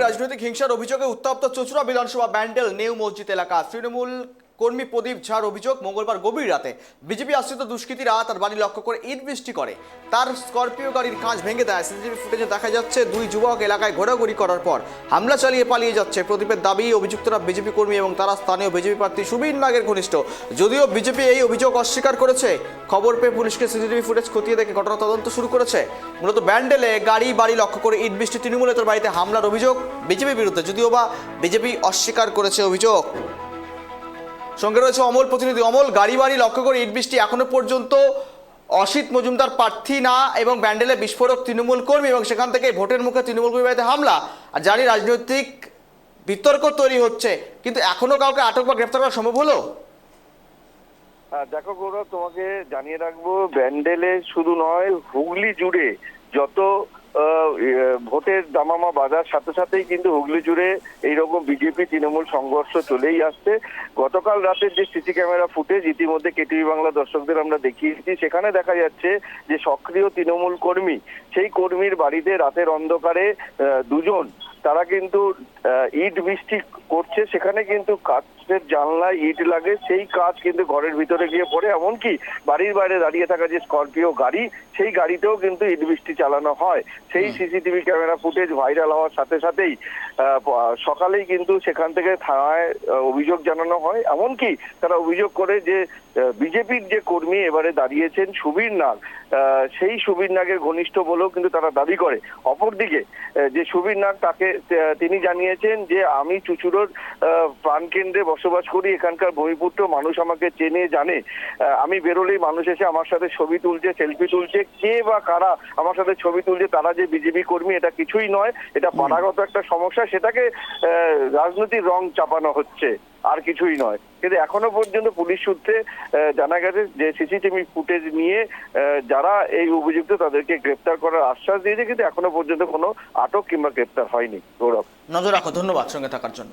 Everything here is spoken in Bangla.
রাজনৈতিক হিংসার অভিযোগে উত্তপ্ত চুঁচুড়া বিধানসভা ব্যান্ডেল নিউ মসজিদ এলাকা। তৃণমূল কর্মী প্রদীপ ঝার অভিযোগ, মঙ্গলবার গভীর রাতে বিজেপি আশ্রিত দুষ্কৃতীরা তার বাড়ি লক্ষ্য করে ইট বৃষ্টি করে। তার স্করপিও গাড়ির কাঁচ ভেঙে দেয়। সিসিটিভি ফুটেজে দেখা যাচ্ছে দুই যুবক এলাকায় ঘোরাঘুরি করার পর হামলা চালিয়ে পালিয়ে যাচ্ছে। প্রদীপের দাবি, অভিযুক্তরা বিজেপি কর্মী এবং তারা স্থানীয় বিজেপি প্রার্থী সুবীর নাগের ঘনিষ্ঠ। যদিও বিজেপি এই অভিযোগ অস্বীকার করেছে। খবর পেয়ে পুলিশকে সিসিটিভি ফুটেজ খতিয়ে দেখে ঘটনা তদন্ত শুরু করেছে। মূলত ব্যান্ডেলে গাড়ি বাড়ি লক্ষ্য করে ইট বৃষ্টি, তৃণমূলের বাড়িতে হামলার অভিযোগ বিজেপির বিরুদ্ধে, যদিও বা বিজেপি অস্বীকার করেছে অভিযোগ। সঙ্গে রয়েছে অমল প্রতিনিধি। অমল, গাড়ি বাড়ি লক্ষ্য করে ইট বৃষ্টি, এখনো পর্যন্ত অসিত মজুমদার প্রার্থী না এবং ব্যান্ডেলে বিস্ফোরক তৃণমূল কর্মী এবং সেখান থেকে ভোটের মুখে তৃণমূল কর্মী বাড়িতে হামলা। আর জানি রাজনৈতিক বিতর্ক তৈরি হচ্ছে, কিন্তু এখনো কাউকে আটক বা গ্রেফতার করা সম্ভব হলো? দেখো গৌরব, তোমাকে জানিয়ে রাখবো, ব্যান্ডেলে শুধু নয়, হুগলি জুড়ে যত ভোটের দামামা বাজার সাথে সাথেই কিন্তু হুগলি জুড়ে এইরকম বিজেপি তৃণমূল সংঘর্ষ চলেই আসছে। গতকাল রাতের যে সিসি ক্যামেরা ফুটেজ ইতিমধ্যে কেটিভি বাংলা দর্শকদের আমরা দেখিয়েছি, সেখানে দেখা যাচ্ছে যে সক্রিয় তৃণমূল কর্মী, সেই কর্মীর বাড়িতে রাতের অন্ধকারে দুজন তারা কিন্তু ইট বৃষ্টি করছে। সেখানে কিন্তু কাচের জানলায় ইট লাগে, সেই কাচ কিন্তু ঘরের ভিতরে গিয়ে পড়ে। এমনকি বাড়ির বাইরে দাঁড়িয়ে থাকা যে স্করপিও গাড়ি, সেই গাড়িতেও কিন্তু ইট বৃষ্টি চালানো হয়। সেই সিসিটিভি ক্যামেরা ফুটেজ ভাইরাল হওয়ার সাথে সাথেই সকালেই কিন্তু সেখান থেকে থানায় অভিযোগ জানানো হয়। এমনকি তারা অভিযোগ করে যে বিজেপির যে কর্মী এবারে দাঁড়িয়েছেন সুবীর নাগ, সেই সুবীর নাগের ঘনিষ্ঠ বলেও কিন্তু তারা দাবি করে। অপরদিকে যে সুবীর নাগ, তিনি জানিয়েছেন যে আমি চুঁচুড়োর প্রাণকেন্দ্রে বসবাস করি, এখানকার ভূমিপুত্র, মানুষ আমাকে চেনে জানে, আমি বেরোলেই মানুষ এসে আমার সাথে ছবি তুলছে, সেলফি তুলছে। কে বা কারা আমার সাথে ছবি তুলছে, তারা যে বিজেপি কর্মী এটা কিছুই নয়, এটা পাড়াগত একটা সমস্যা, সেটাকে রাজনৈতিক রং চাপানো হচ্ছে, আর কিছুই নয়। কিন্তু এখনো পর্যন্ত পুলিশ সূত্রে জানা গেছে যে সিসিটিভি ফুটেজ নিয়ে যারা এই অভিযুক্ত তাদেরকে গ্রেপ্তার করার আশ্বাস দিয়েছে, কিন্তু এখনো পর্যন্ত কোনো আটক কিংবা গ্রেপ্তার হয়নি। গৌরব, নজর রাখো। ধন্যবাদ সঙ্গে থাকার জন্য।